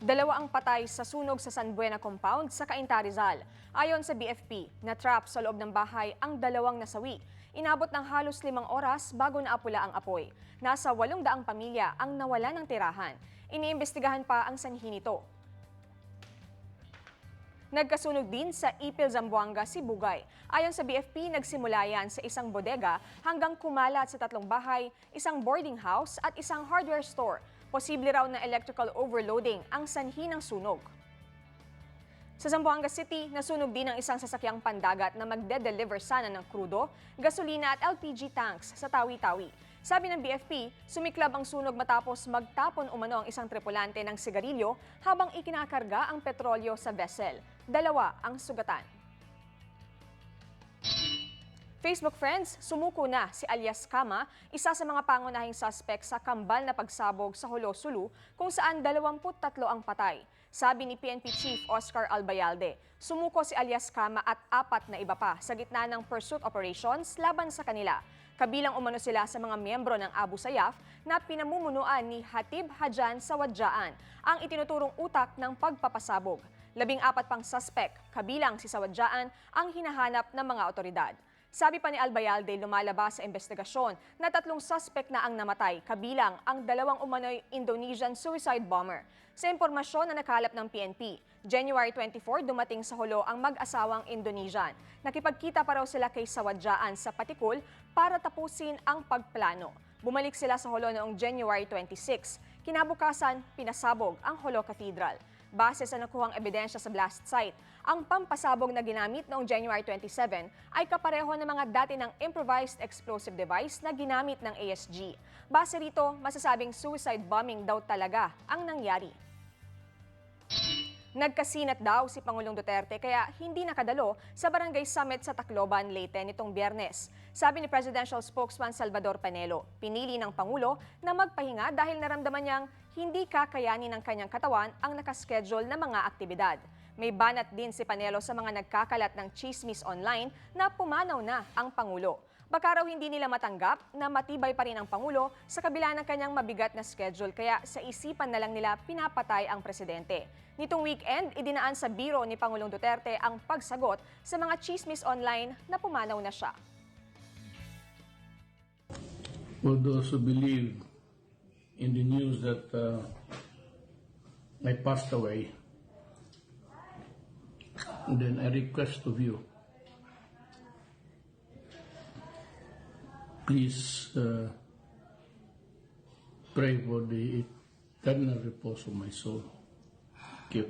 Dalawa ang patay sa sunog sa San Buena compound sa Cainta, Rizal. Ayon sa BFP, na-trap sa loob ng bahay ang dalawang nasawi. Inabot ng halos 5 oras bago naapula ang apoy. Nasa 800 pamilya ang nawala ng tirahan. Iniimbestigahan pa ang sanhi nito. Nagkasunog din sa Ipil, Zamboanga, Sibugay. Ayon sa BFP, nagsimula yan sa isang bodega hanggang kumalat sa 3 bahay, isang boarding house at isang hardware store. Posible raw na electrical overloading ang sanhi ng sunog. Sa Zamboanga City, nasunog din ang isang sasakyang pandagat na magde-deliver sana ng krudo, gasolina at LPG tanks sa Tawi-Tawi. Sabi ng BFP, sumiklab ang sunog matapos magtapon umano ang isang tripulante ng sigarilyo habang ikinakarga ang petrolyo sa vessel. 2 ang sugatan. Facebook friends, sumuko na si alias Kama, isa sa mga pangunahing suspect sa kambal na pagsabog sa Jolo, Sulu, kung saan 23 ang patay. Sabi ni PNP Chief Oscar Albayalde, sumuko si alias Kama at 4 na iba pa sa gitna ng pursuit operations laban sa kanila. Kabilang umano sila sa mga miyembro ng Abu Sayyaf na pinamumunuan ni Hatib Hadjan Sawadjaan, ang itinuturong utak ng pagpapasabog. 14 pang suspect, kabilang si Sawadjaan, ang hinahanap ng mga otoridad. Sabi pa ni Albayalde, lumalabas sa investigasyon na 3 suspect na ang namatay, kabilang ang 2 umano'y Indonesian suicide bomber. Sa impormasyon na nakalap ng PNP, January 24 dumating sa Jolo ang mag-asawang Indonesian. Nakipagkita pa raw sila kay Sawadjaan sa Patikul para tapusin ang pagplano. Bumalik sila sa Jolo noong January 26. Kinabukasan, pinasabog ang Jolo Cathedral. Base sa nakuhang ebidensya sa blast site, ang pampasabog na ginamit noong January 27 ay kapareho ng mga dati ng improvised explosive device na ginamit ng ASG. Base rito, masasabing suicide bombing daw talaga ang nangyari. Nagkasinat daw si Pangulong Duterte kaya hindi nakadalo sa Barangay Summit sa Tacloban, Leyte nitong Biyernes. Sabi ni Presidential Spokesman Salvador Panelo, pinili ng Pangulo na magpahinga dahil naramdaman niyang hindi kakayanin ng kanyang katawan ang nakaschedule na mga aktibidad. May banat din si Panelo sa mga nagkakalat ng chismis online na pumanaw na ang Pangulo. Baka raw hindi nila matanggap na matibay pa rin ang Pangulo sa kabila ng kanyang mabigat na schedule kaya sa isipan na lang nila pinapatay ang presidente. Nitong weekend, idinaan sa biro ni Pangulong Duterte ang pagsagot sa mga chismis online na pumanaw na siya. For those who believe in the news that I passed away, then I request of you, please pray for the eternal repose of my soul. Thank you.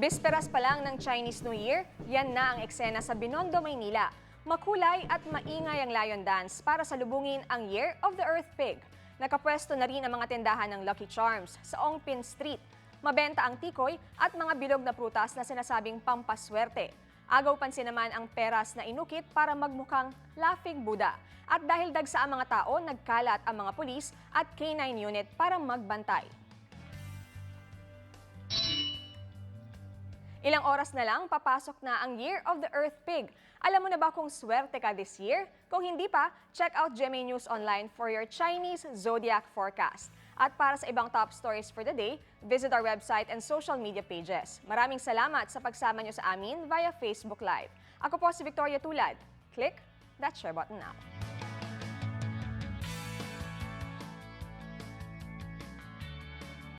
Bisperas pa lang ng Chinese New Year, yan na ang eksena sa Binondo, Maynila. Makulay at maingay ang lion dance para salubungin ang Year of the Earth Pig. Nakapwesto na rin ang mga tindahan ng Lucky Charms sa Ongpin Street. Mabenta ang tikoy at mga bilog na prutas na sinasabing pampaswerte. Agaw pansin naman ang peras na inukit para magmukhang laughing Buddha. At dahil dagsa ang mga tao, nagkalat ang mga pulis at K9 unit para magbantay. Ilang oras na lang, papasok na ang Year of the Earth Pig. Alam mo na ba kung swerte ka this year? Kung hindi pa, check out GMA News Online for your Chinese zodiac forecast. At para sa ibang top stories for the day, visit our website and social media pages. Maraming salamat sa pagsama nyo sa amin via Facebook Live. Ako po si Victoria Tulad. Click that share button now.